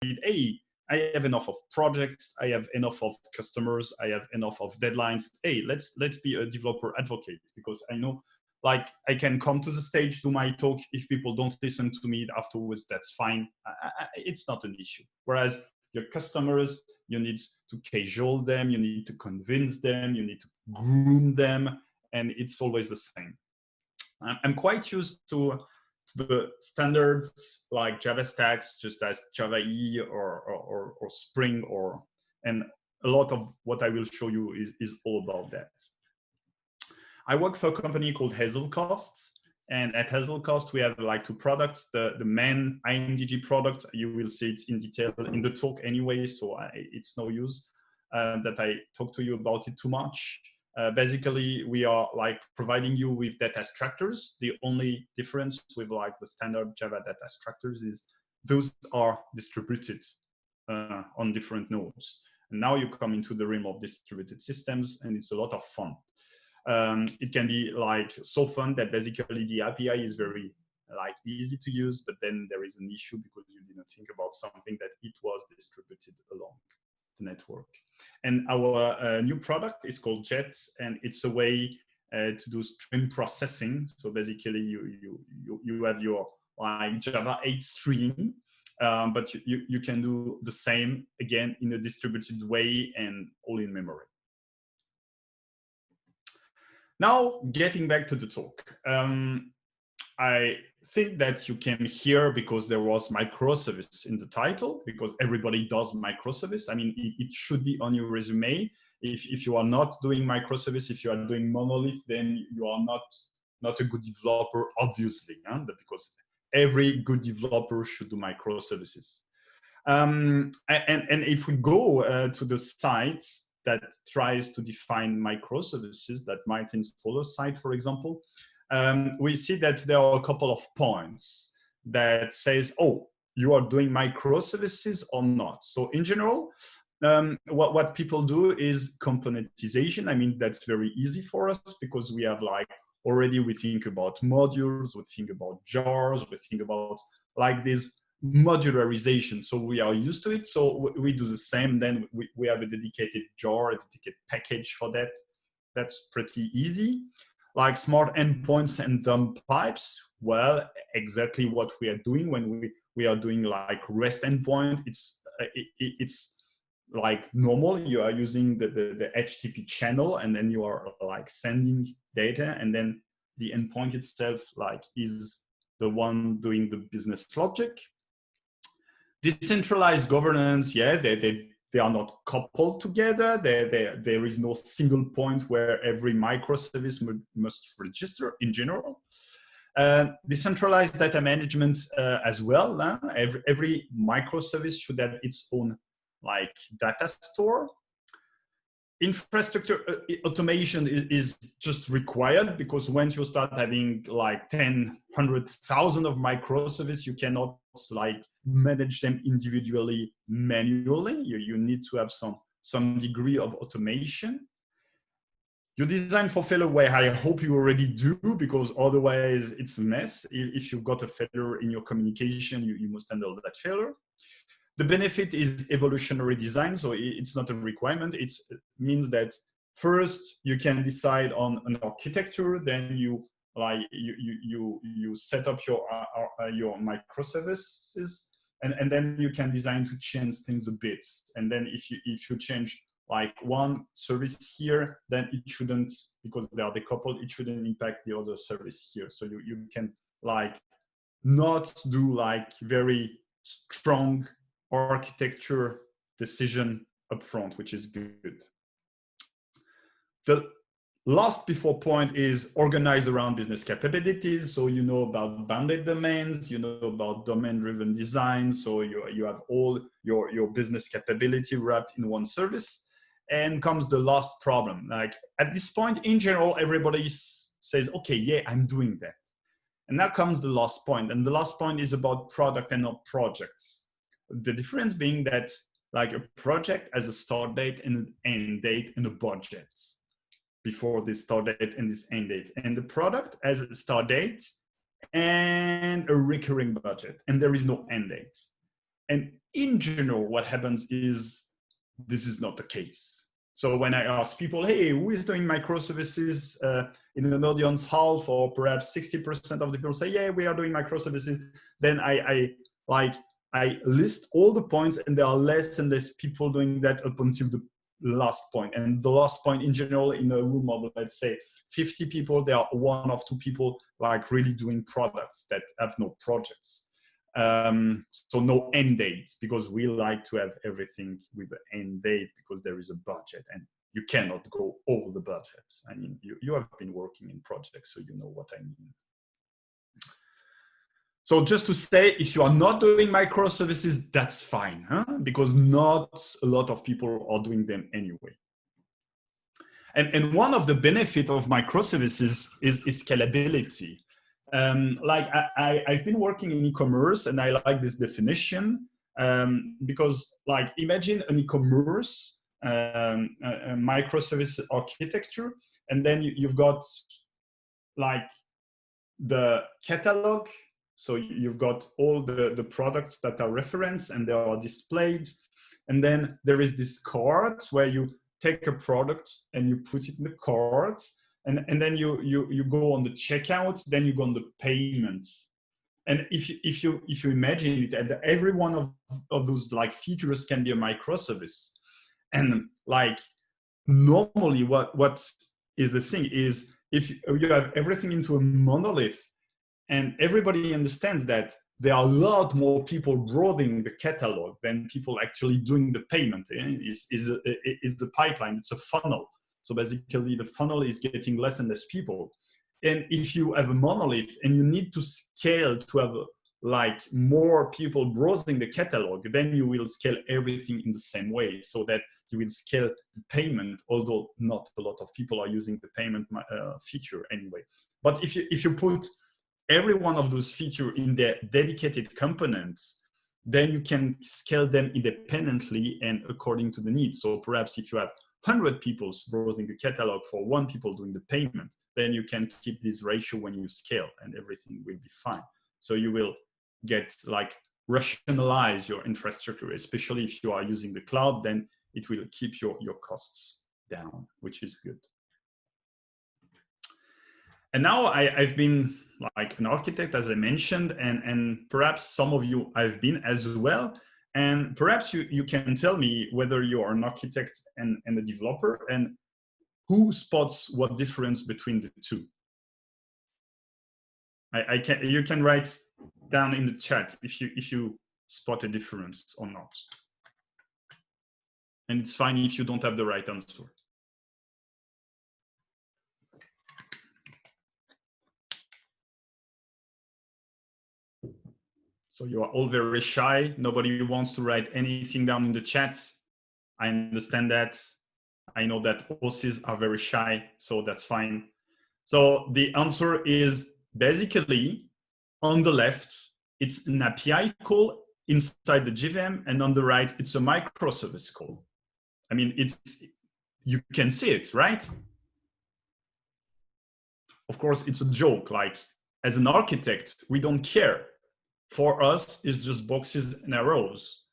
hey, I have enough of projects, I have enough of customers, I have enough of deadlines. Hey, let's be a developer advocate, because I know, like, I can come to the stage, do my talk. If people don't listen to me afterwards, that's fine. It's not an issue. Whereas your customers, you need to cajole them, you need to convince them, you need to groom them, and it's always the same. I'm quite used to the standards like Java stacks, just as Java EE or Spring, and a lot of what I will show you is all about that. I work for a company called Hazelcast, and at Hazelcast we have like 2 products. The main IMDG product, you will see it in detail in the talk anyway, so it's no use that I talk to you about it too much. Basically, we are like providing you with data structures. The only difference with like the standard Java data structures is those are distributed on different nodes. And now you come into the realm of distributed systems, and it's a lot of fun. It can be like so fun that basically the API is very like easy to use, but then there is an issue because you didn't think about something that it was distributed along the network. And our new product is called Jet, and it's a way to do stream processing. So basically you have your like Java 8 stream, but you can do the same again in a distributed way and all in memory. Now, getting back to the talk, I think that you came here because there was microservice in the title, because everybody does microservice. I mean, it should be on your resume. If you are not doing microservice, if you are doing monolith, then you are not a good developer, obviously, because every good developer should do microservices. And if we go to the site that tries to define microservices, that might install a site, for example, we see that there are a couple of points that says, oh, you are doing microservices or not. So in general, what people do is componentization. I mean, that's very easy for us because we have like, already we think about modules, we think about jars, we think about like this modularization. So we are used to it. So we do the same. Then we have a dedicated jar, a dedicated package for that. That's pretty easy. Like smart endpoints and dump pipes, well, exactly what we are doing when we are doing like REST endpoint. It's like normal. You are using the HTTP channel, and then you are like sending data, and then the endpoint itself like is the one doing the business logic. Decentralized governance, yeah, they are not coupled together. There is no single point where every microservice must register in general. Decentralized data management as well. Every microservice should have its own like data store. Infrastructure automation is just required, because once you start having like 10, 100,000 of microservices, you cannot like manage them individually manually. You need to have some degree of automation. You design for failure, where I hope you already do, because otherwise it's a mess. If you've got a failure in your communication, you must handle that failure. The benefit is evolutionary design, so it's not a requirement. It means that first you can decide on an architecture, then you set up your microservices, and then you can design to change things a bit. And then if you change like one service here, then it shouldn't, because they are decoupled, it shouldn't impact the other service here. So you can like not do like very strong architecture decision upfront, which is good. The last before point is organized around business capabilities. So you know about bounded domains, you know about domain-driven design. So you have all your business capability wrapped in one service. And comes the last problem. Like at this point, in general, everybody says, okay, yeah, I'm doing that. And now comes the last point. And the last point is about product and not projects. The difference being that like a project has a start date and an end date and a budget before this start date and this end date. And the product has a start date and a recurring budget, and there is no end date. And in general, what happens is this is not the case. So when I ask people, hey, who is doing microservices in an audience, half or perhaps 60% of the people say, yeah, we are doing microservices. Then I list all the points, and there are less and less people doing that up until the last point. And the last point in general, in a room of, let's say, 50 people, there are 1 or 2 people like really doing products that have no projects. So no end dates, because we like to have everything with an end date, because there is a budget and you cannot go over the budget. I mean, you have been working in projects, so you know what I mean. So just to say, if you are not doing microservices, that's fine, huh? Because not a lot of people are doing them anyway. And one of the benefits of microservices is scalability. Like I've been working in e-commerce, and I like this definition because, like, imagine an e-commerce a microservice architecture, and then you've got like the catalog. So you've got all the products that are referenced and they are displayed, and then there is this cart where you take a product and you put it in the cart. And then you go on the checkout, then you go on the payment. And if you imagine it, and every one of those like features can be a microservice. And like normally what is the thing is, if you have everything into a monolith, and everybody understands that there are a lot more people browsing the catalog than people actually doing the payment. Is the pipeline, it's a funnel. So basically, the funnel is getting less and less people. And if you have a monolith and you need to scale to have like more people browsing the catalog, then you will scale everything in the same way, so that you will scale the payment, although not a lot of people are using the payment feature anyway. But if you put every one of those features in their dedicated components, then you can scale them independently and according to the needs. So perhaps if you have 100 people browsing the catalog for 1 people doing the payment, then you can keep this ratio when you scale, and everything will be fine. So you will get like rationalize your infrastructure, especially if you are using the cloud, then it will keep your costs down, which is good. And now I've been like an architect, as I mentioned, and perhaps some of you have been as well. And perhaps you can tell me whether you are an architect and a developer, and who spots what difference between the two. You can write down in the chat if you spot a difference or not. And it's fine if you don't have the right answer. So you are all very shy. Nobody wants to write anything down in the chat. I understand that. I know that OSIs are very shy, so that's fine. So the answer is basically on the left, it's an API call inside the JVM, and on the right, it's a microservice call. I mean, you can see it, right? Of course, it's a joke. Like, as an architect, we don't care. For us, it's just boxes and arrows.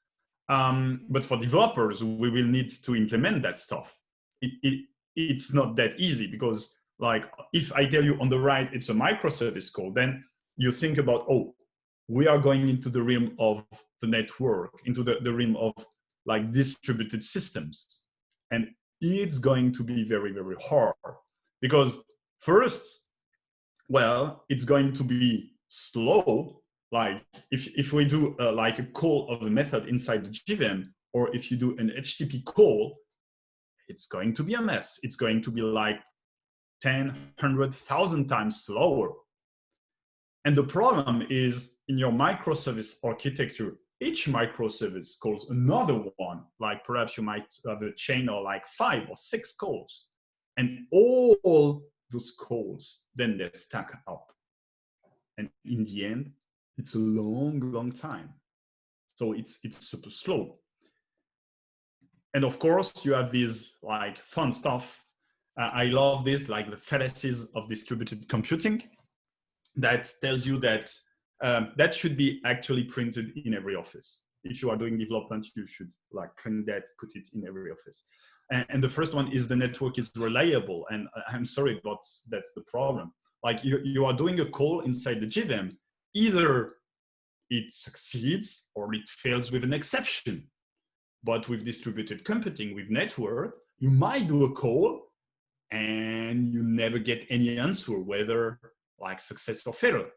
But for developers, we will need to implement that stuff. It's not that easy, because like if I tell you on the right it's a microservice call, then you think about, oh, we are going into the realm of the network, into the realm of like distributed systems. And it's going to be very, very hard, because first, well, it's going to be slow. Like if we do like a call of a method inside the JVM, or if you do an HTTP call, it's going to be a mess. It's going to be like 10, 100, 1,000 times slower. And the problem is, in your microservice architecture, each microservice calls another one. Like perhaps you might have a chain of like 5 or 6 calls. And all those calls, then they stack up. And in the end, it's a long, long time. So it's super slow. And of course, you have these like fun stuff. I love this, like the fallacies of distributed computing, that tells you that that should be actually printed in every office. if you are doing development, you should like print that, put it in every office. And the first one is the network is reliable. And I'm sorry, but that's the problem. Like you are doing a call inside the JVM, either it succeeds or it fails with an exception. But with distributed computing, with network, you might do a call and you never get any answer, whether like success or failure.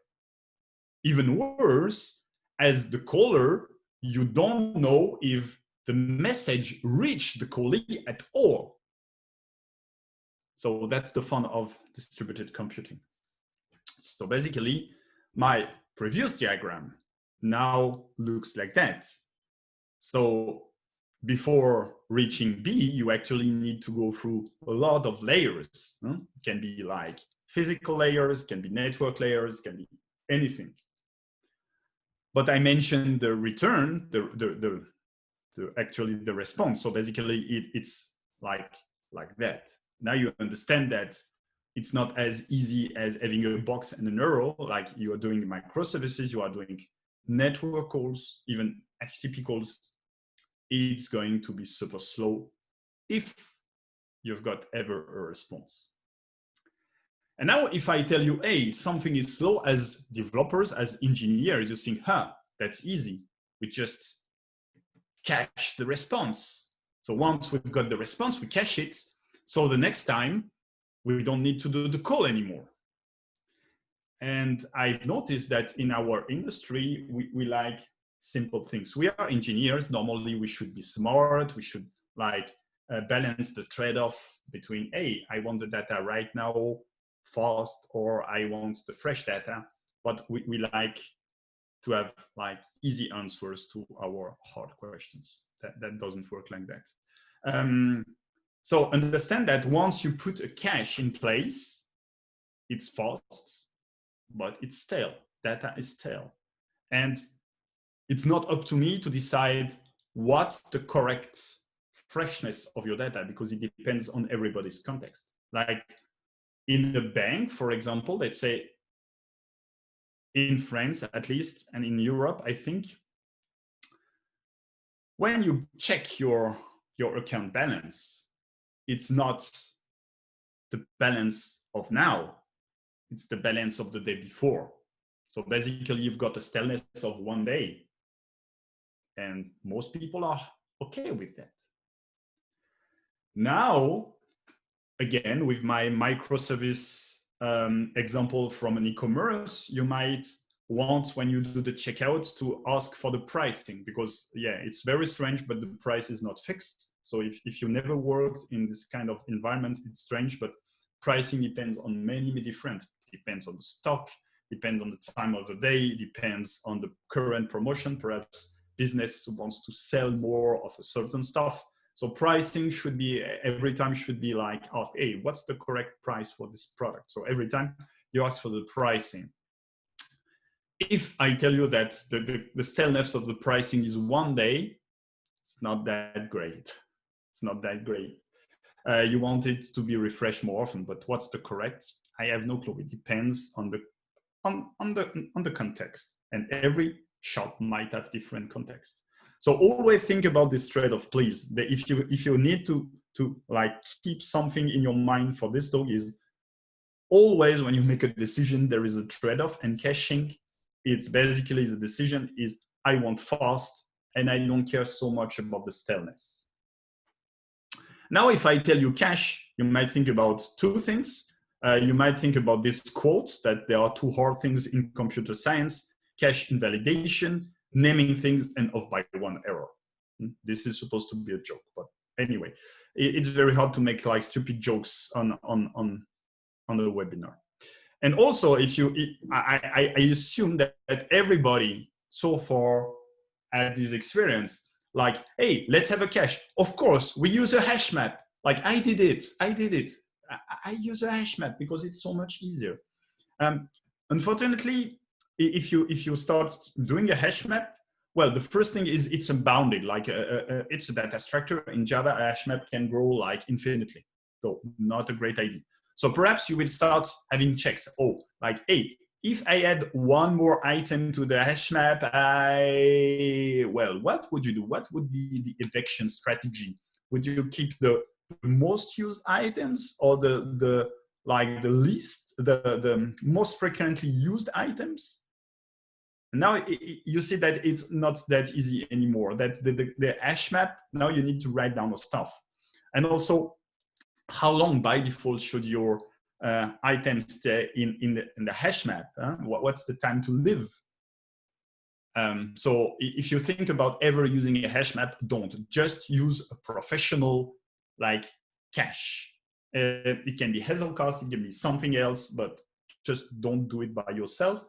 Even worse, as the caller, you don't know if the message reached the callee at all. So that's the fun of distributed computing. So basically, my previous diagram now looks like that. So before reaching B, you actually need to go through a lot of layers. It can be like physical layers, can be network layers, can be anything. But I mentioned the return, actually the response. So basically it's like that. Now you understand that it's not as easy as having a box and an arrow. Like you are doing microservices, you are doing network calls, even HTTP calls. It's going to be super slow if you've got ever a response. And now if I tell you, hey, something is slow, as developers, as engineers, you think, that's easy. We just cache the response. So once we've got the response, we cache it. So the next time, we don't need to do the call anymore. And I've noticed that in our industry, we like simple things. We are engineers. Normally, we should be smart. We should like balance the trade-off between, hey, I want the data right now, fast, or I want the fresh data. But we like to have like easy answers to our hard questions. That doesn't work like that. So understand that once you put a cache in place, it's fast, but it's stale. Data is stale. And it's not up to me to decide what's the correct freshness of your data, because it depends on everybody's context. Like in the bank, for example, let's say in France at least, and in Europe, I think, when you check your account balance, it's not the balance of now, it's the balance of the day before. So basically you've got a staleness of one day, and most people are okay with that. Now, again, with my microservice example from an e-commerce, you might want, when you do the checkout, to ask for the pricing, because yeah, it's very strange, but the price is not fixed. So if you never worked in this kind of environment, it's strange, but pricing depends on many different, depends on the stock, depends on the time of the day, depends on the current promotion. Perhaps business wants to sell more of a certain stuff. So pricing should be, every time should be like asked, hey, what's the correct price for this product? So every time you ask for the pricing. If I tell you that the staleness of the pricing is one day, it's not that great. It's not that great. You want it to be refreshed more often, but what's the correct? I have no clue. It depends on the context, and every shop might have different context. So always think about this trade-off, please. If you need to like keep something in your mind for this talk, is always when you make a decision, there is a trade-off, and caching, it's basically the decision is I want fast and I don't care so much about the staleness. Now, if I tell you cache, you might think about two things. You might think about this quote that there are two hard things in computer science: cache invalidation, naming things, and off by one error. This is supposed to be a joke, but anyway, it's very hard to make like stupid jokes on a webinar. And also, I assume that I so far had this experience, like, hey, let's have a cache. Of course, we use a hash map. Like I did it. I use a hash map because it's so much easier. Unfortunately, if you start doing a hash map, well, the first thing is it's unbounded. Like it's a data structure. In Java, a hash map can grow like infinitely. So not a great idea. So perhaps you will start having checks. Oh, like, hey, if I add one more item to the hash map, well, what would you do? What would be the eviction strategy? Would you keep the most used items or the least, the most frequently used items? Now you see that it's not that easy anymore. That the hash map, now you need to write down the stuff. And also, how long by default should your items stay in the hash map? What's the time to live? So if you think about ever using a hash map, don't. Just use a professional like cache. It can be Hazelcast, it can be something else, but just don't do it by yourself.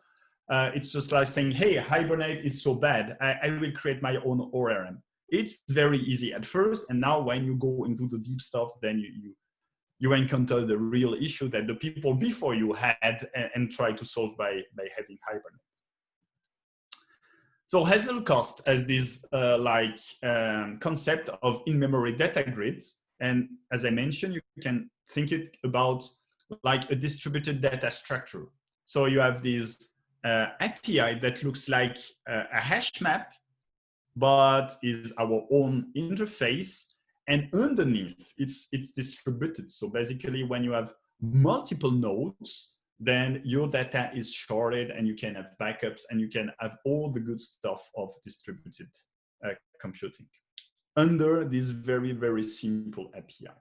It's just like saying, hey, Hibernate is so bad, I will create my own ORM. It's very easy at first, and now when you go into the deep stuff, then you encounter the real issue that the people before you had and try to solve by having Hibernate. So Hazelcast has this concept of in-memory data grids, and as I mentioned, you can think it about like a distributed data structure. So you have this API that looks like a hash map, but is our own interface. And underneath, it's distributed. So basically, when you have multiple nodes, then your data is sharded and you can have backups and you can have all the good stuff of distributed computing under this very, very simple API.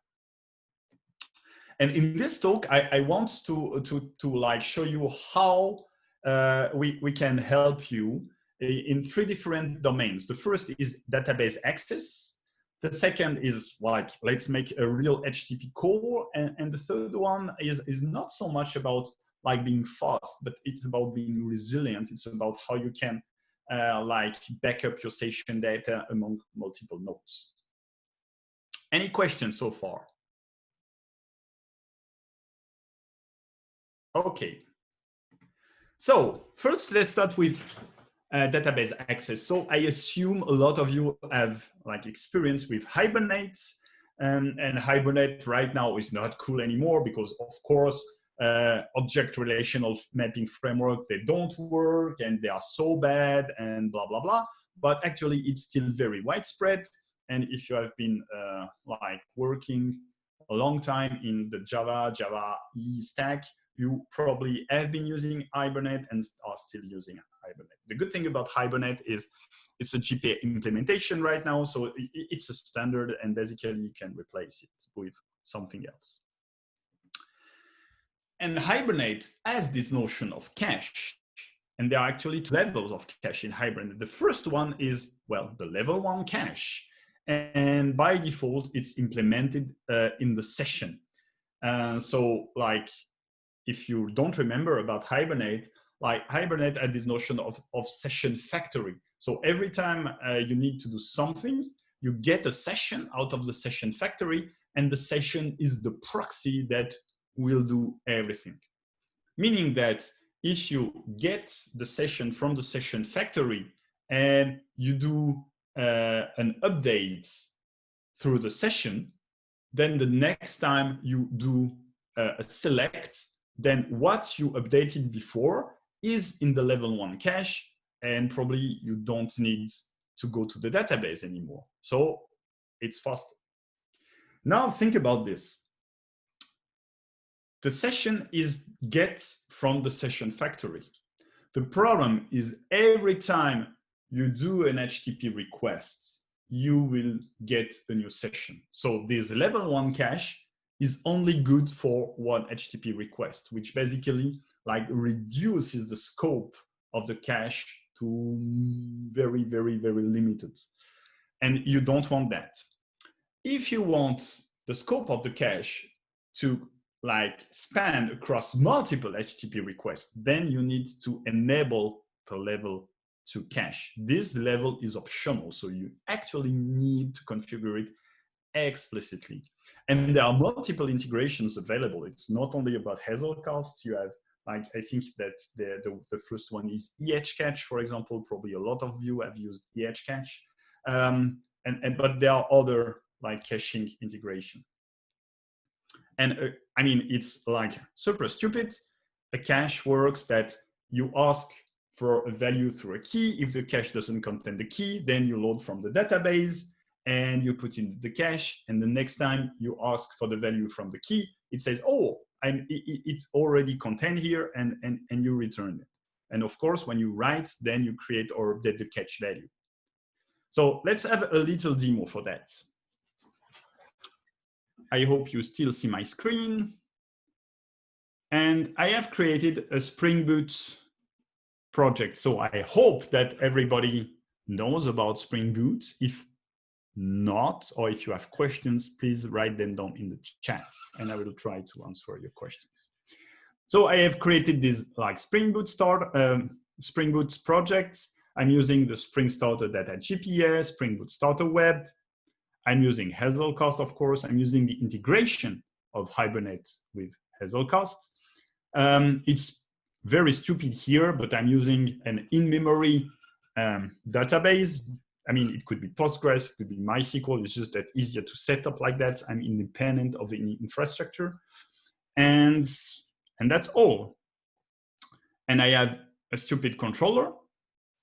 And in this talk, I want to like show you how we can help you in 3 different domains. The first is database access. The second is like, let's make a real HTTP call. And the third one is not so much about like being fast, but it's about being resilient. It's about how you can like back up your session data among multiple nodes. Any questions so far? Okay. So first, let's start with database access. So I assume a lot of you have like experience with Hibernate, and Hibernate right now is not cool anymore because, of course, object relational mapping framework, they don't work and they are so bad and blah, blah, blah. But actually, it's still very widespread. And if you have been like working a long time in the Java E stack, you probably have been using Hibernate and are still using Hibernate. The good thing about Hibernate is it's a GPA implementation right now, so it's a standard, and basically you can replace it with something else. And Hibernate has this notion of cache, and there are actually 2 levels of cache in Hibernate. The first one is, well, the level 1 cache, and by default, it's implemented in the session. So like, if you don't remember about Hibernate, like Hibernate had this notion of session factory. So every time you need to do something, you get a session out of the session factory, and the session is the proxy that will do everything. Meaning that if you get the session from the session factory and you do an update through the session, then the next time you do a select, then what you updated before is in the level 1 cache, and probably you don't need to go to the database anymore. So it's faster. Now think about this. The session is get from the session factory. The problem is every time you do an HTTP request, you will get a new session. So this level 1 cache is only good for one HTTP request, which basically like reduces the scope of the cache to very, very, very limited. And you don't want that. If you want the scope of the cache to like span across multiple HTTP requests, then you need to enable the level 2 cache. This level is optional, so you actually need to configure it explicitly. And there are multiple integrations available. It's not only about Hazelcast. You have, like, I think that the first one is EHCatch, for example. Probably a lot of you have used EHCatch. But there are other like caching integration. And I mean, it's like super stupid. A cache works that you ask for a value through a key. If the cache doesn't contain the key, then you load from the database and you put in the cache. And the next time you ask for the value from the key, it says, oh, it's already contained here, and you return it. And of course, when you write, then you create or update the cache value. So let's have a little demo for that. I hope you still see my screen. And I have created a Spring Boot project. So I hope that everybody knows about Spring Boot. If not, or if you have questions, please write them down in the chat and I will try to answer your questions. So I have created this like Spring Boot projects. I'm using the Spring Starter Data GPA, Spring Boot Starter Web. I'm using Hazelcast, of course. I'm using the integration of Hibernate with Hazelcast. It's very stupid here, but I'm using an in-memory database. I mean, it could be Postgres, it could be MySQL. It's just that easier to set up like that. I'm independent of the infrastructure. And that's all. And I have a stupid controller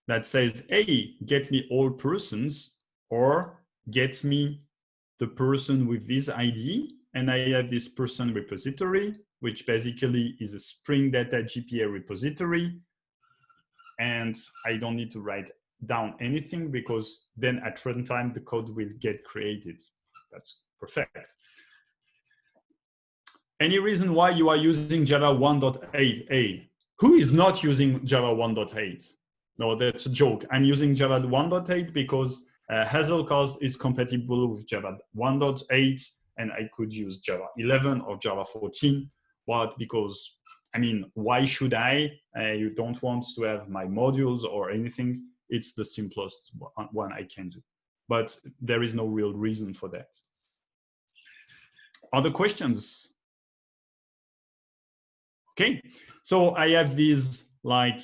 that says, hey, get me all persons, or get me the person with this ID. And I have this person repository, which basically is a Spring Data GPA repository. And I don't need to write down anything because then at runtime, the code will get created. That's perfect. Any reason why you are using Java 1.8a? Who is not using Java 1.8? No, that's a joke. I'm using Java 1.8 because Hazelcast is compatible with Java 1.8, and I could use Java 11 or Java 14. But because, I mean, why should I? You don't want to have my modules or anything. It's the simplest one I can do. But there is no real reason for that. Other questions? Okay, so I have these like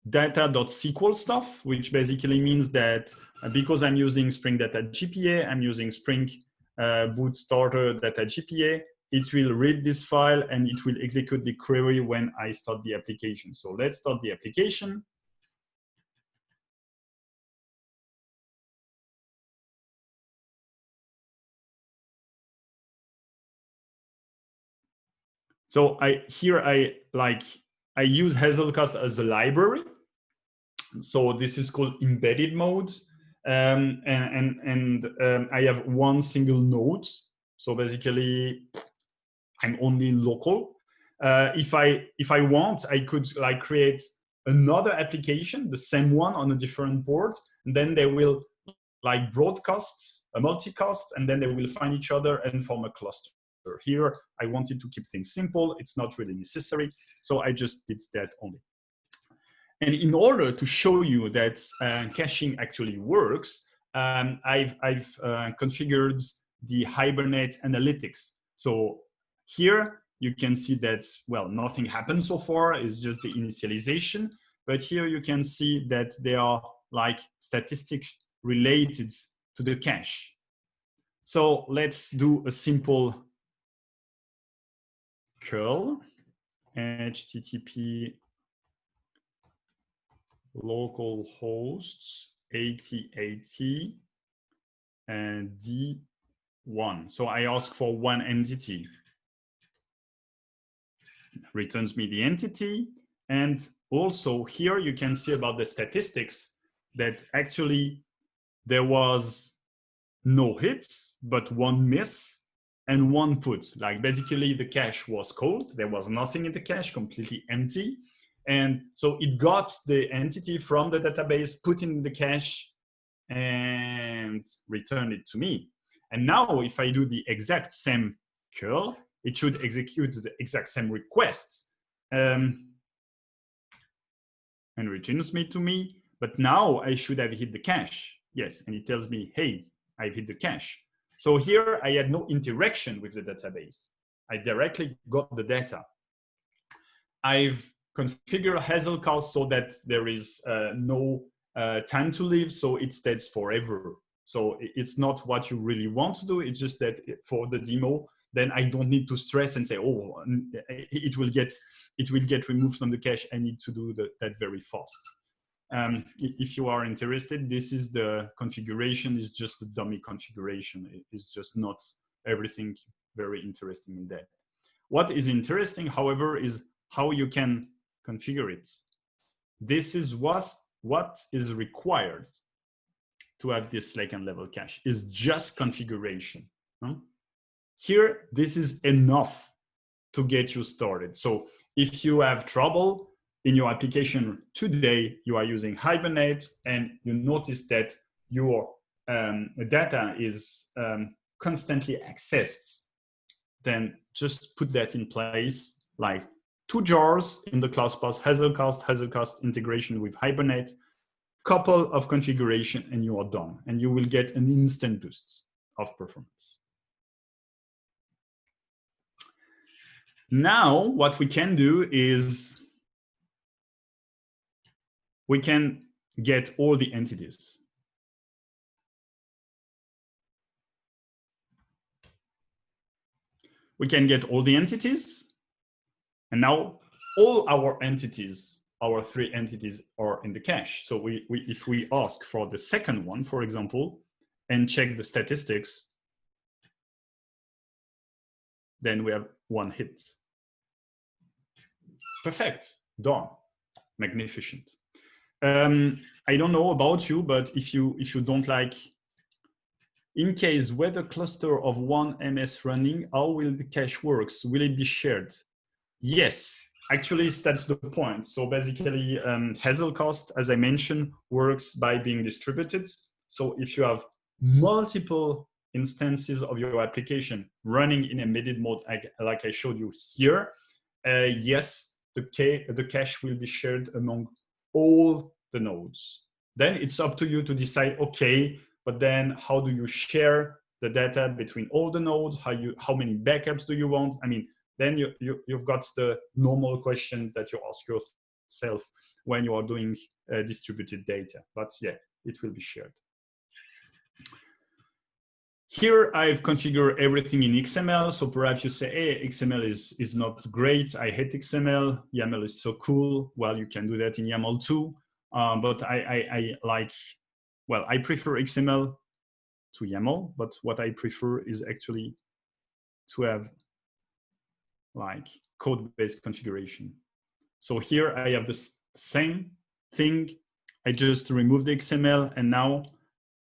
data.sql stuff, which basically means that because I'm using Spring Data GPA, I'm using Spring Boot Starter Data GPA, it will read this file and it will execute the query when I start the application. So let's start the application. So I use Hazelcast as a library. So this is called embedded mode. I have one single node. So basically, I'm only local. If I want, I could like create another application, the same one on a different board, and then they will like broadcast a multicast, and then they will find each other and form a cluster. Here, I wanted to keep things simple. It's not really necessary, so I just did that only. And in order to show you that caching actually works, I've configured the Hibernate analytics. So here you can see that, well, nothing happened so far. It's just the initialization. But here you can see that there are like statistics related to the cache. So let's do a simple curl http localhost 8080 and D1. So I ask for one entity. Returns me the entity. And also here you can see about the statistics that actually there was no hits, but one miss and one put. Like basically the cache was cold. There was nothing in the cache, completely empty. And so it got the entity from the database, put in the cache, and returned it to me. And now if I do the exact same curl, it should execute the exact same requests and returns me to me. But now I should have hit the cache. Yes, and it tells me, hey, I've hit the cache. So here I had no interaction with the database. I directly got the data. I've configured Hazelcast so that there is no time to live, so it stays forever. So it's not what you really want to do. It's just that for the demo, then I don't need to stress and say, oh, it will get removed from the cache. I need to do that very fast. If you are interested, this is the configuration. Is just the dummy configuration. It's just not everything very interesting in that. What is interesting, however, is how you can configure it. This is what is required to have this second level cache, is just configuration. Here, this is enough to get you started. So if you have trouble in your application today, you are using Hibernate, and you notice that your data is constantly accessed, then just put that in place, like 2 jars in the class path, Hazelcast integration with Hibernate, couple of configuration, and you are done. And you will get an instant boost of performance. Now, what we can do is we can get all the entities. We can get all the entities. And now all our entities, our 3 entities, are in the cache. So if we ask for the second one, for example, and check the statistics, then we have 1 hit. Perfect, done, magnificent. I don't know about you, but if you don't like, in case whether cluster of 1 MS running, how will the cache works? Will it be shared? Yes, actually that's the point. So basically Hazelcast, as I mentioned, works by being distributed. So if you have multiple instances of your application running in embedded mode, like I showed you here, yes, the cache will be shared among all the nodes. Then it's up to you to decide, okay, but then how do you share the data between all the nodes? How many backups do you want? I mean, then you've got the normal question that you ask yourself when you are doing distributed data. But yeah, it will be shared. Here I've configured everything in XML. So perhaps you say, hey, XML is not great. I hate XML. YAML is so cool. Well, you can do that in YAML too. But I prefer XML to YAML. But what I prefer is actually to have like code-based configuration. So here I have the same thing. I just remove the XML, and now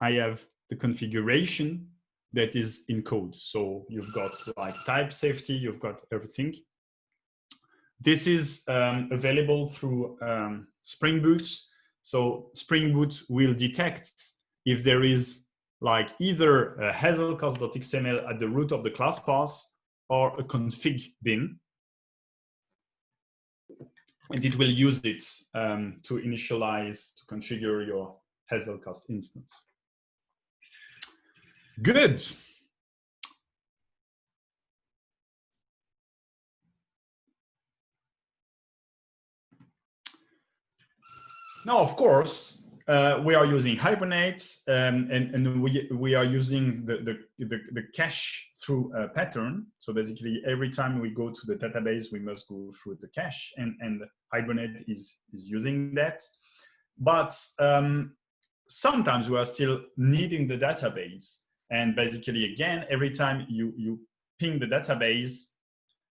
I have the configuration that is in code. So you've got like type safety, you've got everything. This is available through Spring Boot. So Spring Boot will detect if there is like either a hazelcast.xml at the root of the class path or a config bin. And it will use it to initialize, to configure your Hazelcast instance. Good. Now, of course, we are using Hibernate, and we are using the cache through a pattern. So basically, every time we go to the database, we must go through the cache, and Hibernate is using that. But sometimes we are still needing the database. And basically, again, every time you ping the database,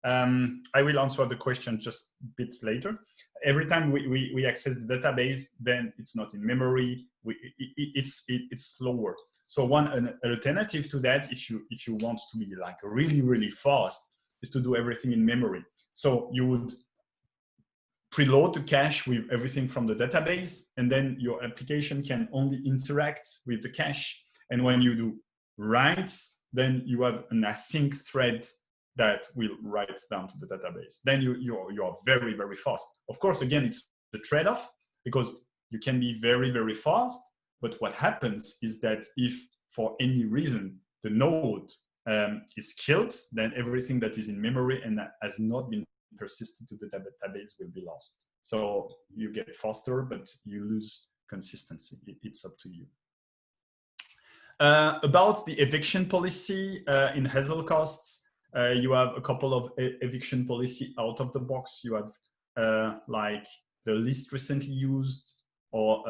I will answer the question just a bit later. Every time we access the database, then it's not in memory. It's slower. So one alternative to that, if you want to be like really fast, is to do everything in memory. So you would preload the cache with everything from the database, and then your application can only interact with the cache. And when you do writes, then you have an async thread that will write down to the database. Then you are very fast. Of course, again, it's the trade-off, because you can be very fast, but what happens is that if for any reason the node is killed, then everything that is in memory and that has not been persisted to the database will be lost. So you get faster, but you lose consistency. It's up to you. About the eviction policy in Hazelcast, you have a couple of eviction policy out of the box. You have like the least recently used or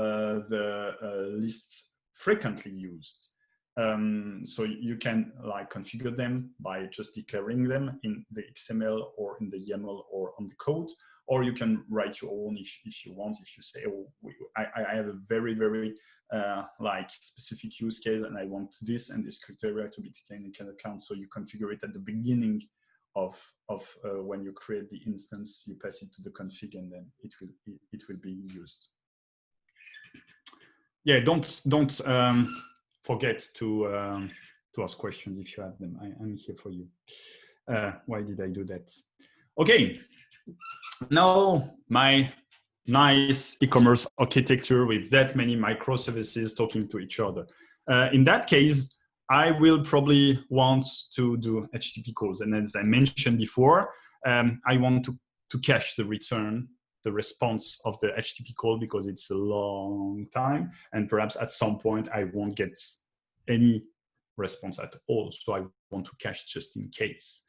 the least frequently used. So you can like configure them by just declaring them in the XML or in the YAML or on the code, or you can write your own if you want. If you say, oh, I have a very, very like specific use case and I want this and this criteria to be taken into account. So you configure it at the beginning of when you create the instance, you pass it to the config and then it will be used. Yeah, don't forget to ask questions if you have them. I'm here for you. Why did I do that? Okay, now my nice e-commerce architecture with that many microservices talking to each other. In that case, I will probably want to do HTTP calls. And as I mentioned before, I want to cache the response of the HTTP call because it's a long time. And perhaps at some point, I won't get any response at all. So I want to cache just in case.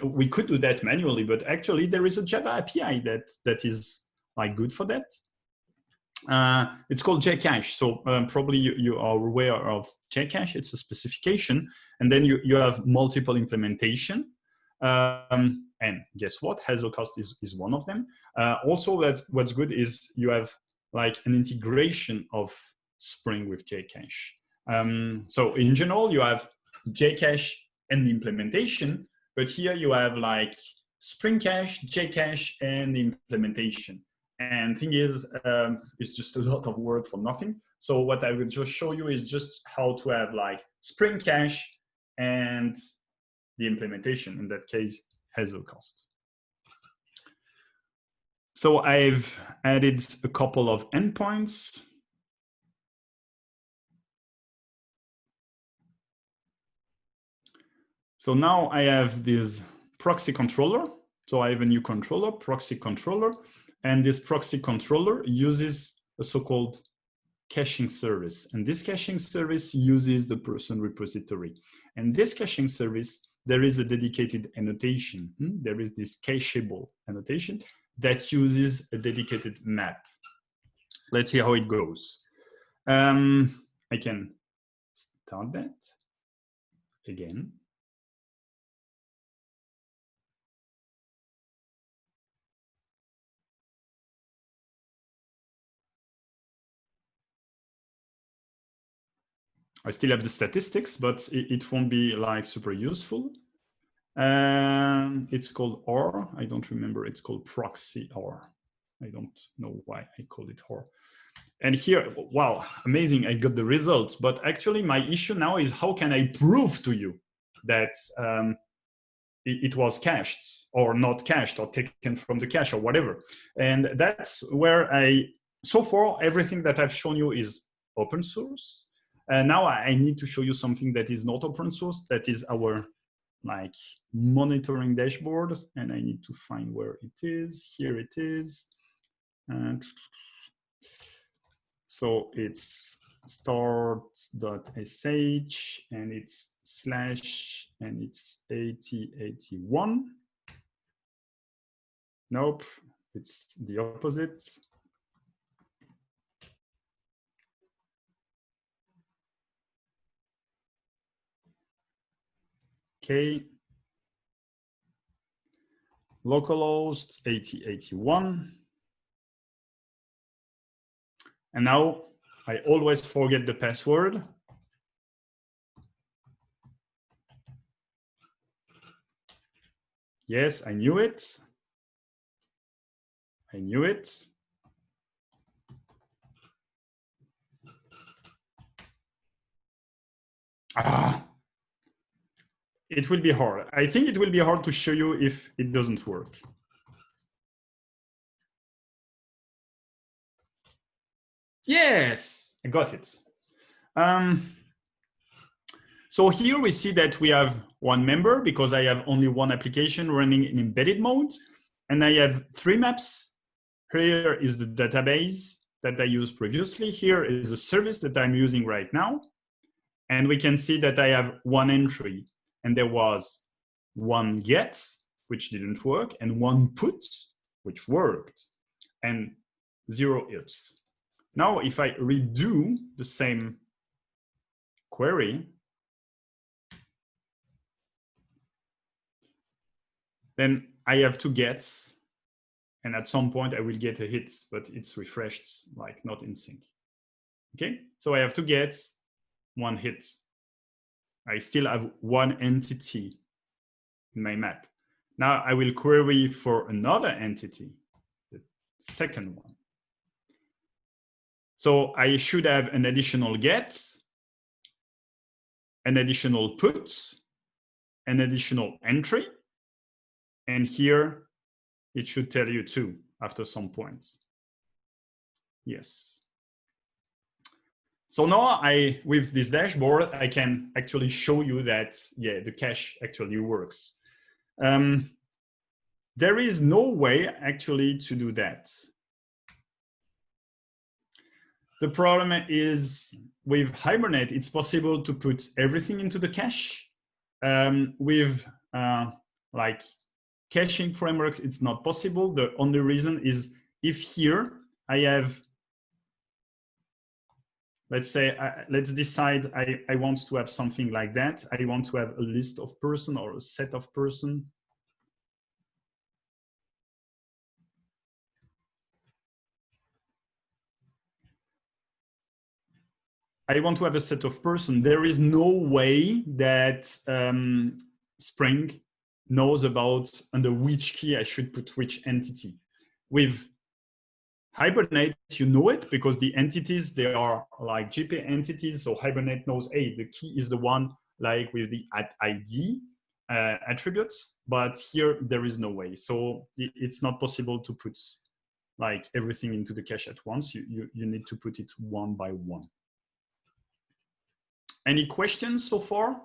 We could do that manually, but actually there is a Java API that is like good for that. It's called JCache. So probably you are aware of JCache. It's a specification. And then you have multiple implementation. And guess what? Hazelcast is one of them. Also, what's good is you have like an integration of Spring with JCache. So in general, you have JCache and the implementation, but here you have like Spring Cache, JCache, and the implementation. And thing is, it's just a lot of work for nothing. So what I will just show you is just how to have like Spring Cache and the implementation, in that case, Hazelcast. So I've added a couple of endpoints. So now I have this proxy controller. So I have a new controller, proxy controller. And this proxy controller uses a so-called caching service. And this caching service uses the person repository. And this caching service, there is a dedicated annotation. There is this cacheable annotation that uses a dedicated map. Let's see how it goes. I can start that again. I still have the statistics, but it won't be like super useful. It's called OR. I don't remember. It's called proxy OR. I don't know why I called it OR. And here, wow, amazing. I got the results. But actually, my issue now is how can I prove to you that it was cached or not cached or taken from the cache or whatever. And that's where so far, everything that I've shown you is open source. Now I need to show you something that is not open source. That is our like monitoring dashboard. And I need to find where it is. Here it is. And so it's starts.sh and it's slash and it's 8081. Nope, it's the opposite. Okay. Localhost 8081. And now I always forget the password. Yes, I knew it. I knew it. It will be hard. I think it will be hard to show you if it doesn't work. Yes, I got it. So here we see that we have one member because I have only one application running in embedded mode. And I have 3 maps. Here is the database that I used previously. Here is a service that I'm using right now. And we can see that I have one entry. And there was one get, which didn't work, and one put, which worked, and 0 ifs. Now, if I redo the same query, then I have 2 gets, and at some point I will get a hit, but it's refreshed, like not in sync. Okay, so I have 2 gets, 1 hit. I still have 1 entity in my map. Now I will query for another entity, the second one. So I should have an additional get, an additional put, an additional entry, and here it should tell you 2 after some points. Yes. So now with this dashboard, I can actually show you that, yeah, the cache actually works. There is no way actually to do that. The problem is with Hibernate, it's possible to put everything into the cache. With like caching frameworks, it's not possible. The only reason is if here I have, let's say, let's decide I want to have something like that. I want to have a list of person or a set of person. I want to have a set of person. There is no way that Spring knows about under which key I should put which entity. With Hibernate, you know it because the entities, they are like GP entities. So Hibernate knows, hey, the key is the one like with the @ID attributes, but here there is no way. So it's not possible to put like everything into the cache at once. You need to put it one by one. Any questions so far?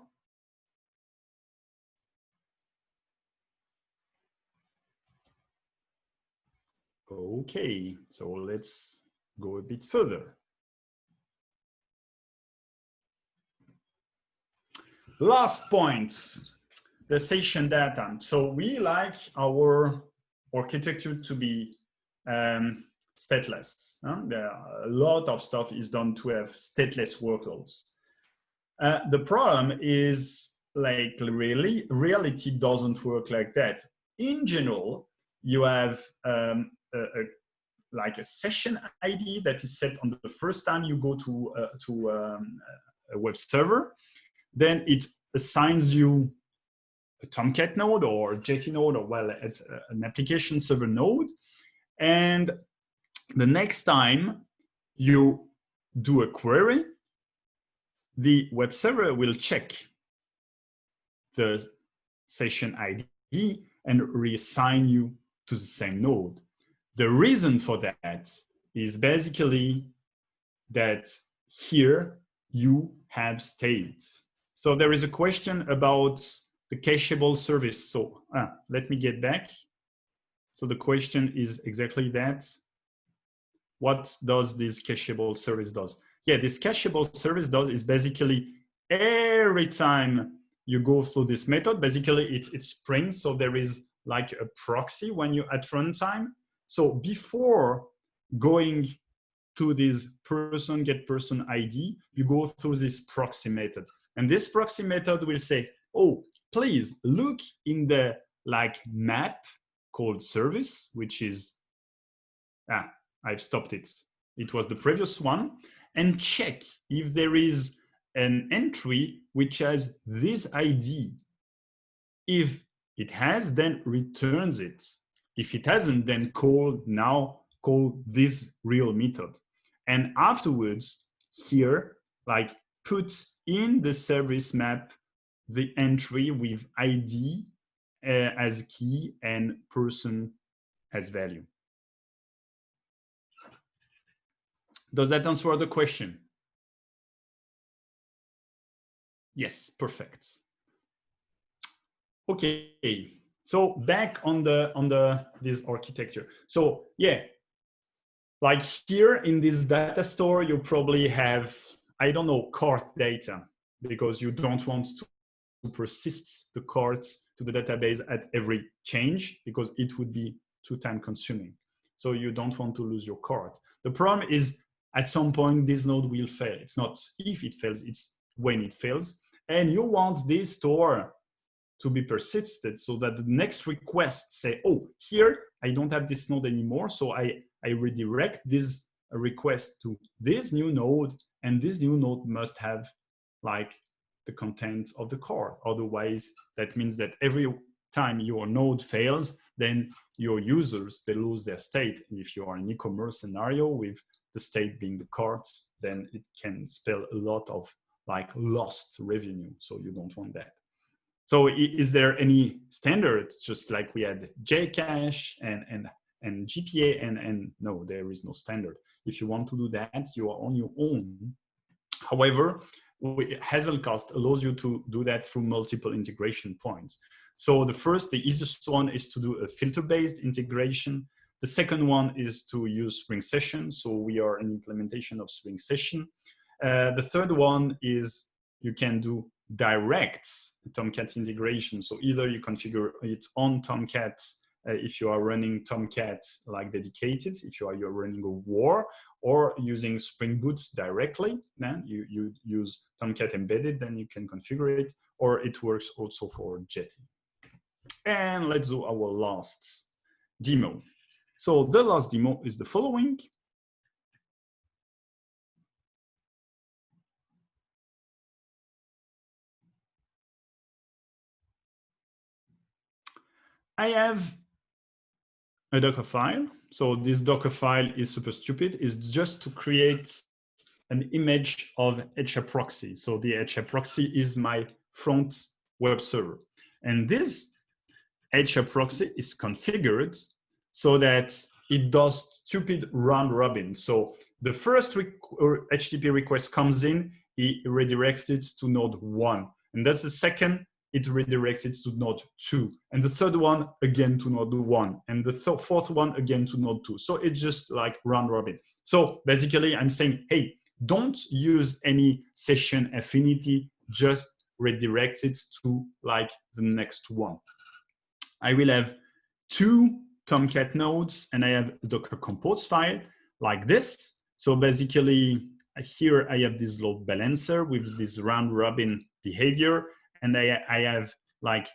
Okay, so let's go a bit further. Last point, the session data. So we like our architecture to be stateless. There are a lot of stuff is done to have stateless workloads. The problem is like reality doesn't work like that. In general, you have like a session ID that is set on the first time you go to a web server. Then it assigns you a Tomcat node or a Jetty node, or well, it's an application server node. And the next time you do a query, the web server will check the session ID and reassign you to the same node. The reason for that is basically that here you have states. So there is a question about the cacheable service. So let me get back. So the question is exactly that. What does this cacheable service does? Yeah, this cacheable service does is basically every time you go through this method, basically it's Spring. So there is like a proxy when you at runtime. So before going to this person get person ID, you go through this proxy method. And this proxy method will say, oh, please look in the like map called service, which is, I've stopped it. It was the previous one, and check if there is an entry which has this ID. If it has, then returns it. If it hasn't, then call this real method. And afterwards, here, like put in the service map the entry with ID as key and person as value. Does that answer the question? Yes, perfect. Okay, so back on this architecture. So yeah, like here in this data store, you probably have, I don't know, cart data, because you don't want to persist the cards to the database at every change, because it would be too time consuming. So you don't want to lose your card. The problem is at some point this node will fail. It's not if it fails, it's when it fails. And you want this store to be persisted so that the next request say, oh, here I don't have this node anymore, so I redirect this request to this new node, and this new node must have like the content of the card. Otherwise, that means that every time your node fails, then your users, they lose their state. And if you are in an e-commerce scenario with the state being the cards, then it can spell a lot of like lost revenue. So you don't want that. So is there any standard, just like we had Jcache and GPA, and no, there is no standard. If you want to do that, you are on your own. However, Hazelcast allows you to do that through multiple integration points. So the easiest one is to do a filter-based integration. The second one is to use Spring Session. So we are in implementation of Spring Session. The third one is you can do direct Tomcat integration. So either you configure it on Tomcat if you are running Tomcat like dedicated, if you're running a war, or using Spring Boot directly, then you use Tomcat embedded, then you can configure it, or it works also for Jetty. And let's do our last demo. So the last demo is the following. I have a Docker file. So this Docker file is super stupid. It's just to create an image of HAProxy. So the HAProxy is my front web server. And this HAProxy is configured so that it does stupid round robin. So the first HTTP request comes in, it redirects it to node 1. And that's the second, it redirects it to node 2. And the third one, again, to node 1. And the fourth one, again, to node 2. So it's just like round robin. So basically, I'm saying, hey, don't use any session affinity, just redirect it to like the next one. I will have 2 Tomcat nodes, and I have a Docker Compose file like this. So basically, here I have this load balancer with this round robin behavior. And I have like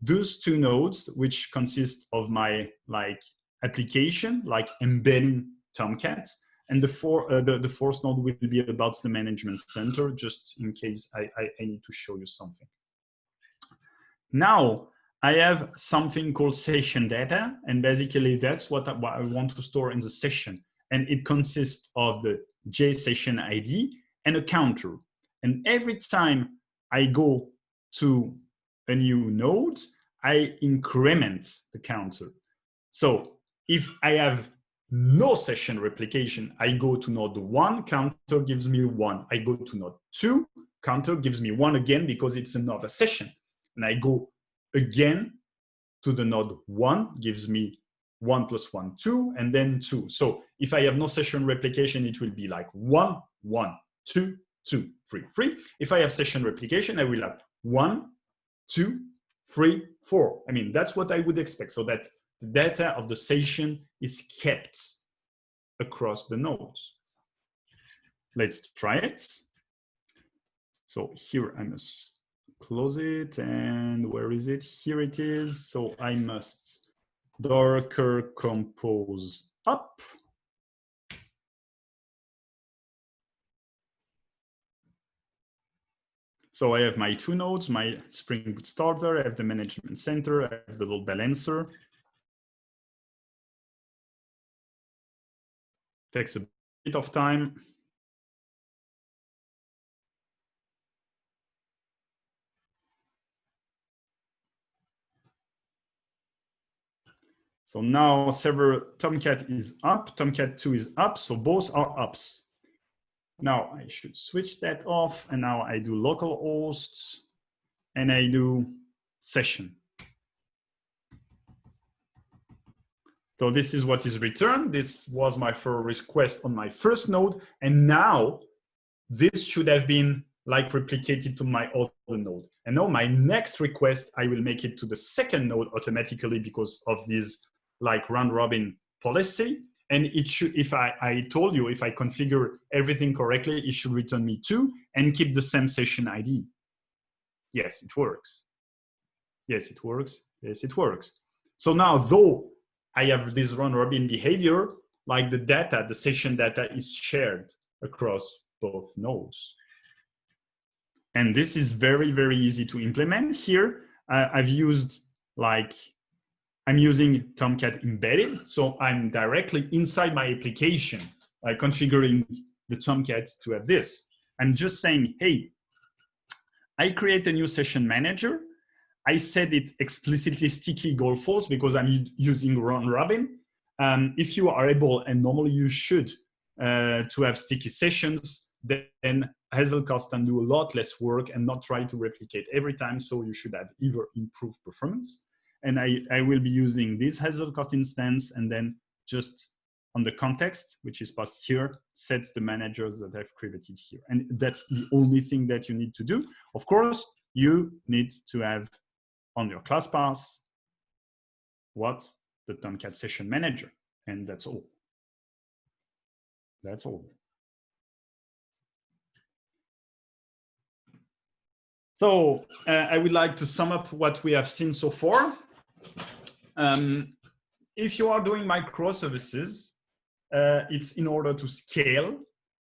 those 2 nodes, which consist of my like application, like embedding Tomcat. And the fourth node will be about the management center, just in case I need to show you something. Now, I have something called session data, and basically that's what I want to store in the session. And it consists of the JSession ID and a counter. And every time I go to a new node, I increment the counter. So if I have no session replication, I go to node 1, counter gives me 1. I go to node 2, counter gives me 1 again because it's another session. And I go again to the node 1, gives me 1 plus 1, 2, and then 2. So if I have no session replication, it will be like 1, 1, 2, 2, 3, 3. If I have session replication, I will have 1, 2, 3, 4. I mean, that's what I would expect, so that the data of the session is kept across the nodes. Let's try it. So here I must close it, and where is it? Here it is. So I must Docker Compose up. So I have my 2 nodes, my Spring Boot starter, I have the management center, I have the load balancer. Takes a bit of time. So now server Tomcat is up, Tomcat 2 is up, so both are ups. Now I should switch that off, and now I do localhost, and I do session. So this is what is returned. This was my first request on my first node, and now this should have been like replicated to my other node. And now my next request, I will make it to the second node automatically because of this like round robin policy. And it should, if I told you, if I configure everything correctly, it should return me 2 and keep the same session ID. Yes, it works. Yes, it works. Yes, it works. So now, though I have this round robin behavior, like the data, the session data is shared across both nodes. And this is very, very easy to implement here. I've used like, I'm using Tomcat embedded. So I'm directly inside my application, configuring the Tomcat to have this. I'm just saying, hey, I create a new session manager. I set it explicitly sticky goal false because I'm using round robin. If you are able, and normally you should, to have sticky sessions, then Hazelcast can do a lot less work and not try to replicate every time. So you should have either improved performance. And I will be using this Hazelcast instance, and then just on the context, which is passed here, sets the managers that I've created here. And that's the only thing that you need to do. Of course, you need to have on your class path what? The Tomcat session manager. And that's all. That's all. So I would like to sum up what we have seen so far. If you are doing microservices, it's in order to scale.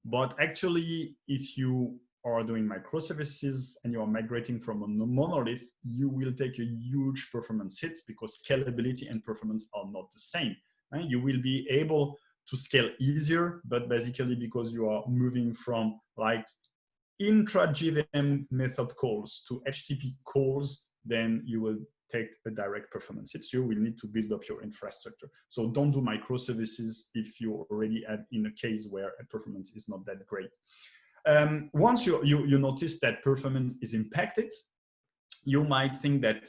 But actually, if you are doing microservices and you are migrating from a monolith, you will take a huge performance hit because scalability and performance are not the same. Right? You will be able to scale easier, but basically because you are moving from like intra-JVM method calls to HTTP calls, then you will take a direct performance hit. You will need to build up your infrastructure. So don't do microservices if you already have in a case where a performance is not that great. Once you notice that performance is impacted, you might think that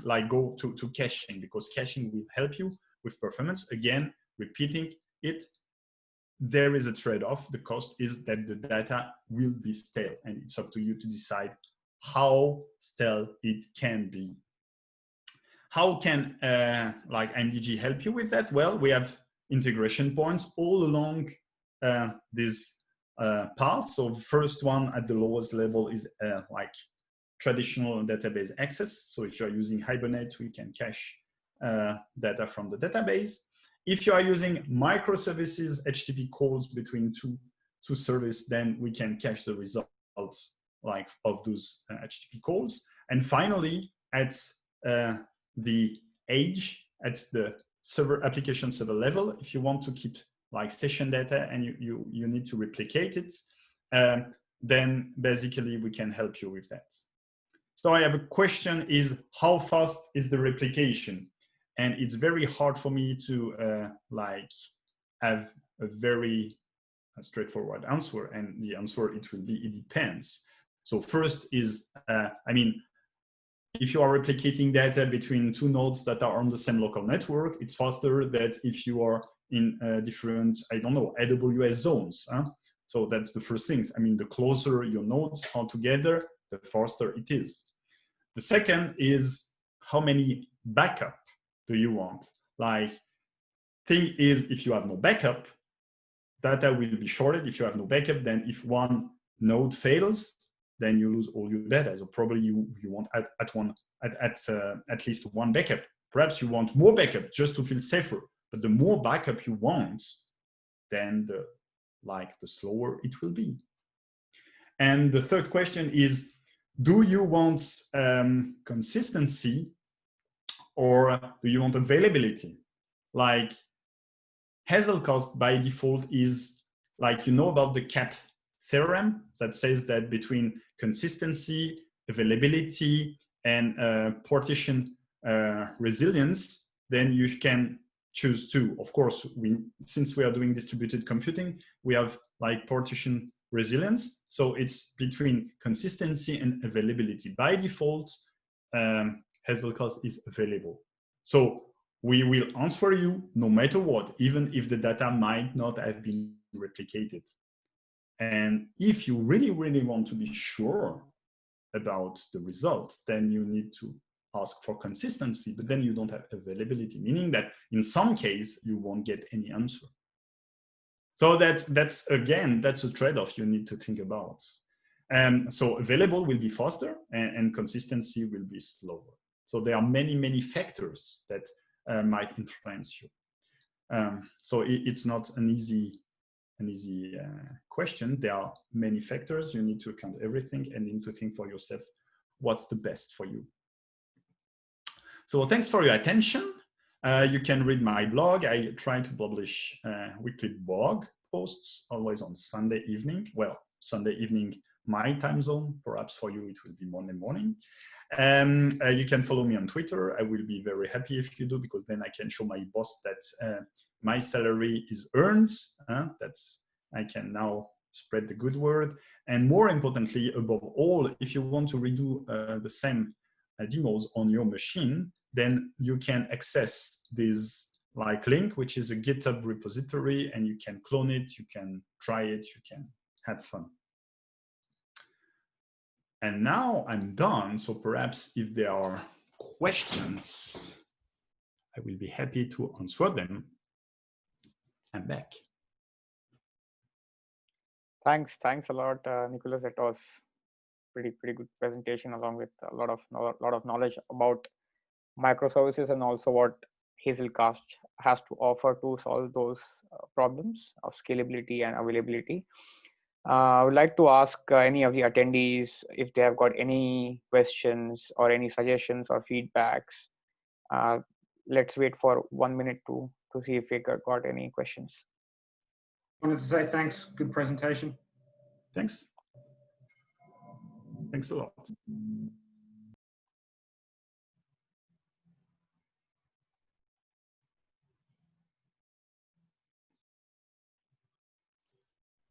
like go to caching, because caching will help you with performance. Again, repeating it, there is a trade-off. The cost is that the data will be stale, and it's up to you to decide how stale it can be. How can like MDG help you with that? Well, we have integration points all along this path. So the first one at the lowest level is like traditional database access. So if you're using Hibernate, we can cache data from the database. If you are using microservices, HTTP calls between two services, then we can cache the results like of those HTTP calls. And finally, at the edge, at the server application server level, if you want to keep like session data and you need to replicate it, then basically we can help you with that. So I have a question: is how fast is the replication? And it's very hard for me to like have a very straightforward answer. And the answer, it will be, it depends. So first is, I mean, if you are replicating data between two nodes that are on the same local network, it's faster than if you are in different, I don't know, AWS zones. So that's the first thing. I mean, the closer your nodes are together, the faster it is. The second is how many backup do you want? Like, thing is, if you have no backup, data will be shorted. If you have no backup, then if one node fails, then you lose all your data. So probably you want at least one backup. Perhaps you want more backup just to feel safer. But the more backup you want, then the slower it will be. And the third question is, do you want consistency or do you want availability? Like Hazelcast by default is like, you know about the CAP theorem that says that between consistency, availability, and partition resilience, then you can choose two. Of course, since we are doing distributed computing, we have like partition resilience. So it's between consistency and availability. By default, Hazelcast is available. So we will answer you no matter what, even if the data might not have been replicated. And if you really, really want to be sure about the results, then you need to ask for consistency, but then you don't have availability, meaning that in some case, you won't get any answer. So that's again, that's a trade-off you need to think about. So available will be faster and consistency will be slower. So there are many, many factors that might influence you. So it's not an easy question. There are many factors. You need to account everything and need to think for yourself what's the best for you. So thanks for your attention. You can read my blog. I try to publish weekly blog posts, always on Sunday evening. Well, Sunday evening, my time zone. Perhaps for you, it will be Monday morning. You can follow me on Twitter. I will be very happy if you do, because then I can show my boss that my salary is earned. That's, I can now spread the good word. And more importantly, above all, if you want to redo the same demos on your machine, then you can access this link, which is a GitHub repository, and you can clone it, you can try it, you can have fun. And now I'm done. So perhaps if there are questions, I will be happy to answer them. I'm back. Thanks a lot, Nicolas. It was pretty good presentation, along with a lot of knowledge about microservices and also what Hazelcast has to offer to solve those problems of scalability and availability. I would like to ask any of the attendees if they have got any questions or any suggestions or feedbacks. Let's wait for 1 minute to see if we got any questions. I wanted to say thanks. Good presentation. Thanks. Thanks a lot.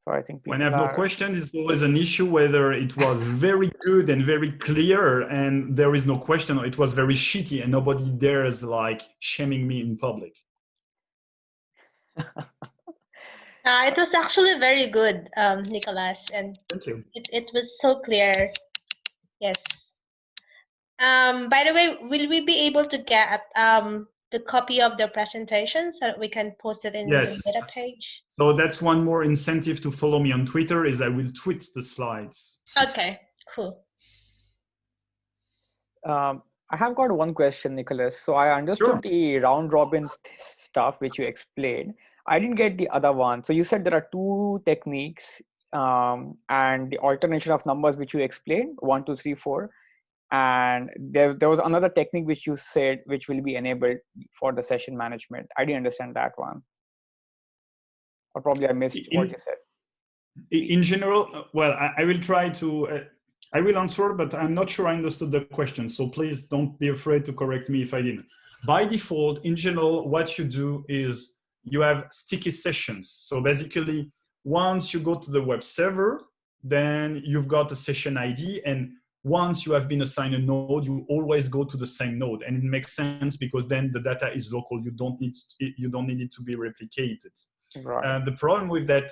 So I think when I have no question, it's always an issue whether it was very good and very clear and there is no question, or it was very shitty and nobody dares like shaming me in public. It was actually very good, Nicolas, and thank you. It was so clear. Yes. By the way, will we be able to get the copy of the presentation so that we can post it in yes. the data page? So that's one more incentive to follow me on Twitter, is I will tweet the slides. Okay, cool. I have got one question, Nicolas. So I understood the round robin stuff which you explained. I didn't get the other one. So you said there are two techniques and the alternation of numbers which you explained, 1, 2, 3, 4. And there was another technique which you said which will be enabled for the session management. I didn't understand that one. Or probably I missed what you said. In general, well, I will try to, I will answer, but I'm not sure I understood the question. So please don't be afraid to correct me if I didn't. By default, in general, what you do is you have sticky sessions. So basically, once you go to the web server, then you've got a session ID, and once you have been assigned a node, you always go to the same node, and it makes sense because then the data is local. You don't need it to be replicated. Right. The problem with that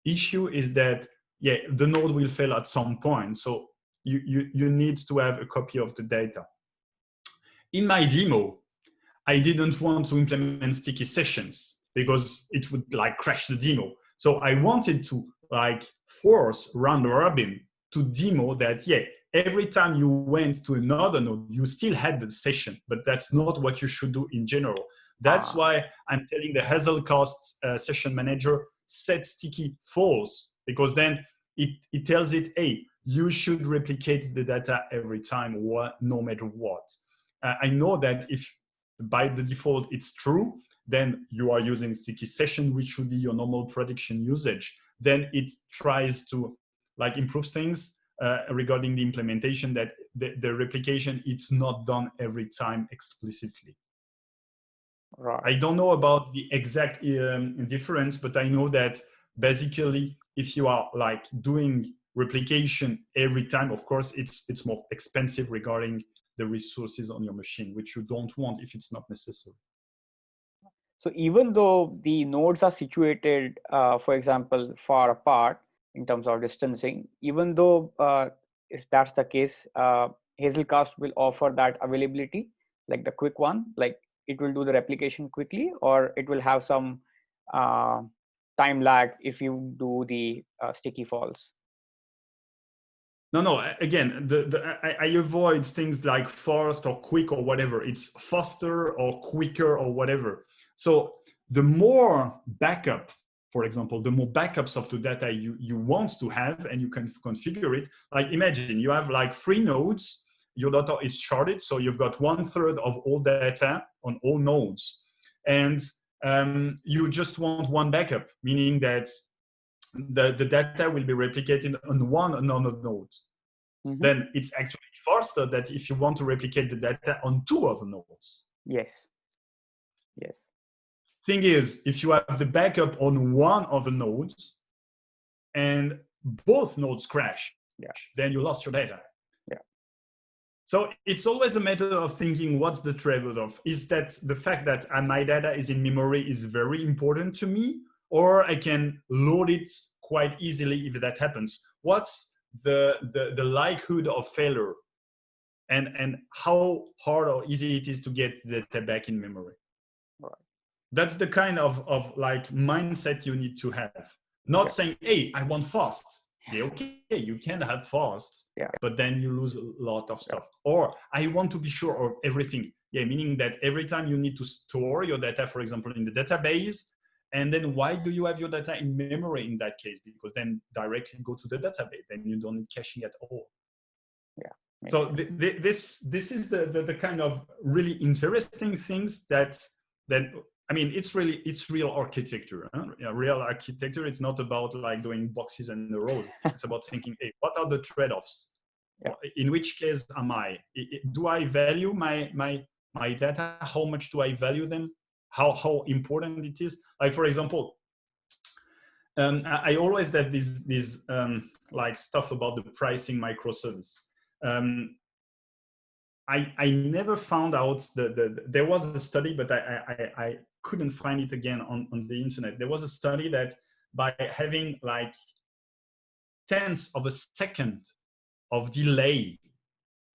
issue is that the node will fail at some point. So you need to have a copy of the data. In my demo, I didn't want to implement sticky sessions because it would like crash the demo. So I wanted to like force round robin to demo that every time you went to another node, you still had the session, but that's not what you should do in general. That's why I'm telling the Hazelcast session manager, set sticky false, because then it tells it, hey, you should replicate the data every time, no matter what. I know that if by the default it's true, then you are using sticky session, which should be your normal production usage. Then it tries to like improve things regarding the implementation, that the replication, it's not done every time explicitly. Right. I don't know about the exact difference, but I know that basically if you are like doing replication every time, of course, it's more expensive regarding the resources on your machine, which you don't want if it's not necessary. So even though the nodes are situated, for example, far apart, in terms of distancing. Even though if that's the case, Hazelcast will offer that availability, like the quick one, like it will do the replication quickly, or it will have some time lag if you do the sticky falls. No. Again, I avoid things like fast or quick or whatever. It's faster or quicker or whatever. So the more backup, for example, the more backups of the data you want to have, and you can configure it. Like imagine you have like 3 nodes, your data is sharded, so you've got 1/3 of all data on all nodes. And you just want one backup, meaning that the data will be replicated on one another node. Mm-hmm. Then it's actually faster than if you want to replicate the data on 2 other nodes. Yes. Thing is, if you have the backup on one of the nodes and both nodes crash, then you lost your data. So it's always a matter of thinking, what's the trade-off? Is that the fact that my data is in memory is very important to me, or I can load it quite easily if that happens? What's the likelihood of failure, and how hard or easy it is to get the data back in memory? Right. That's the kind of like mindset you need to have. Not saying, hey, I want fast. Yeah, okay, you can have fast, but then you lose a lot of stuff. Or I want to be sure of everything. Yeah, meaning that every time you need to store your data, for example, in the database, and then why do you have your data in memory in that case? Because then directly go to the database, then you don't need caching at all. So this is the kind of really interesting things that I mean, it's real architecture. Huh? Real architecture. It's not about like doing boxes and the rows. It's about thinking, hey, what are the trade-offs? In which case am I? Do I value my data? How much do I value them? How important it is? Like for example, I always have this like stuff about the pricing microservice. I never found out there was a study, but I couldn't find it again on the internet. There was a study that by having like 1/10 of a second of delay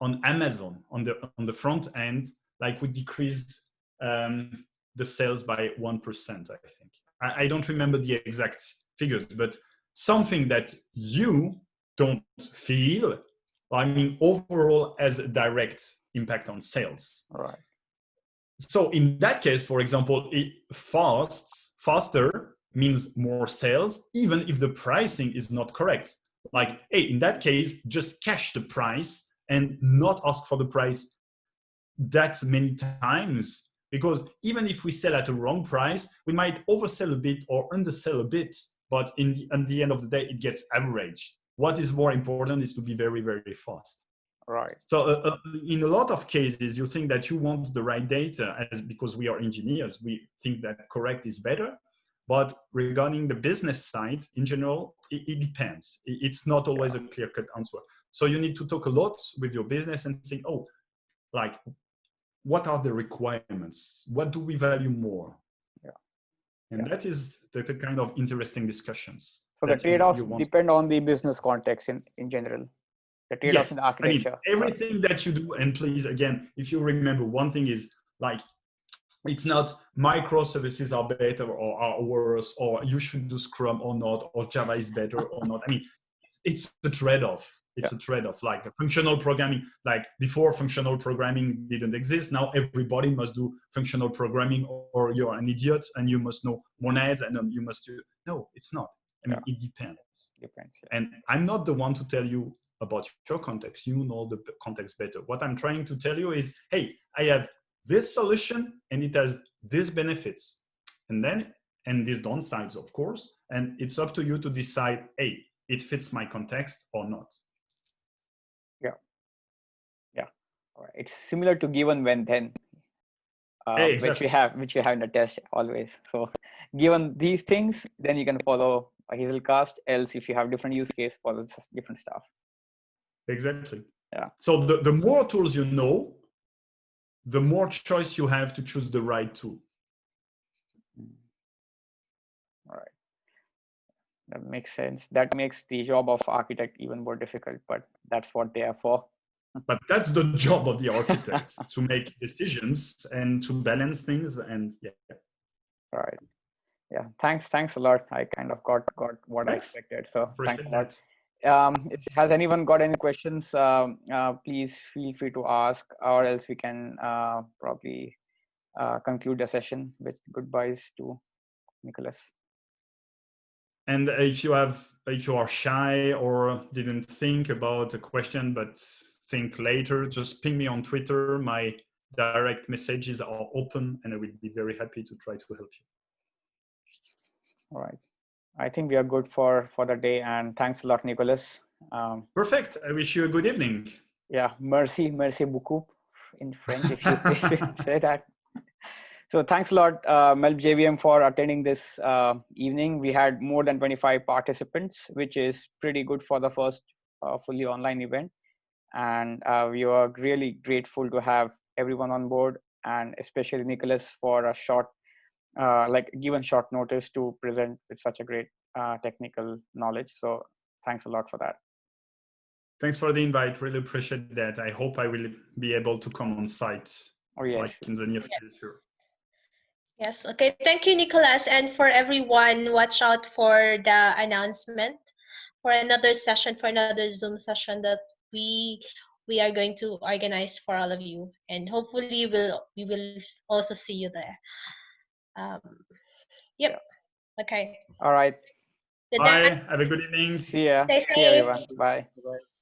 on Amazon on the front end, like would decrease the sales by 1%, I think. I don't remember the exact figures, but something that you don't feel, I mean, overall has a direct impact on sales. Right. So in that case, for example, faster means more sales, even if the pricing is not correct. Like, hey, in that case, just cash the price and not ask for the price that many times. Because even if we sell at a wrong price, we might oversell a bit or undersell a bit, but at the end of the day, it gets averaged. What is more important is to be very, very fast. Right. So in a lot of cases, you think that you want the right data, because we are engineers, we think that correct is better. But regarding the business side, in general, it depends. It's not always a clear-cut answer. So you need to talk a lot with your business and think, oh, like, what are the requirements? What do we value more? And that is the kind of interesting discussions. So the trade-offs depend on the business context in general. The trade-offs in the architecture. I mean, everything that you do, and please, again, if you remember, one thing is like, it's not microservices are better or are worse, or you should do Scrum or not, or Java is better or not. I mean, it's a trade-off. It's a trade-off. Like functional programming, like before functional programming didn't exist. Now everybody must do functional programming, or you're an idiot and you must know monads and you must do. No, it's not. I mean, it depends. And I'm not the one to tell you about your context. You know the context better. What I'm trying to tell you is, hey, I have this solution and it has these benefits, and these downsides, of course. And it's up to you to decide, hey, it fits my context or not. All right. It's similar to given, when, then, exactly. which you have in the test always. So given these things, then you can follow a Hazelcast. Else, if you have different use case, follow different stuff. Exactly. Yeah. So the more tools you know, the more choice you have to choose the right tool. All right. That makes sense. That makes the job of architect even more difficult, but that's what they are for. But that's the job of the architects, to make decisions and to balance things. And yeah. Right. Yeah. Thanks a lot. I kind of got what I Thanks. expected. So Appreciate thanks a lot. that. Has anyone got any questions? Please feel free to ask, or else we can probably conclude the session with goodbyes to Nicolas. And if you are shy or didn't think about a question but think later, just ping me on Twitter. My direct messages are open, and I will be very happy to try to help you. All right. I think we are good for the day, and thanks a lot, Nicolas. Perfect. I wish you a good evening. Yeah, merci beaucoup in French, if you say that. So thanks a lot, Melb JVM, for attending this evening. We had more than 25 participants, which is pretty good for the first fully online event. And we are really grateful to have everyone on board, and especially Nicolas for a short, given short notice to present with such a great technical knowledge. So thanks a lot for that. Thanks for the invite. Really appreciate that. I hope I will be able to come on site, like in the near future. Yes. Okay. Thank you, Nicolas. And for everyone, watch out for the announcement for another session, for another Zoom session that we are going to organize for all of you. And hopefully we will also see you there. Yep. Okay. All right. Bye. Have a good evening. See ya. Stay safe. See everyone. Bye.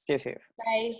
Stay safe. Bye.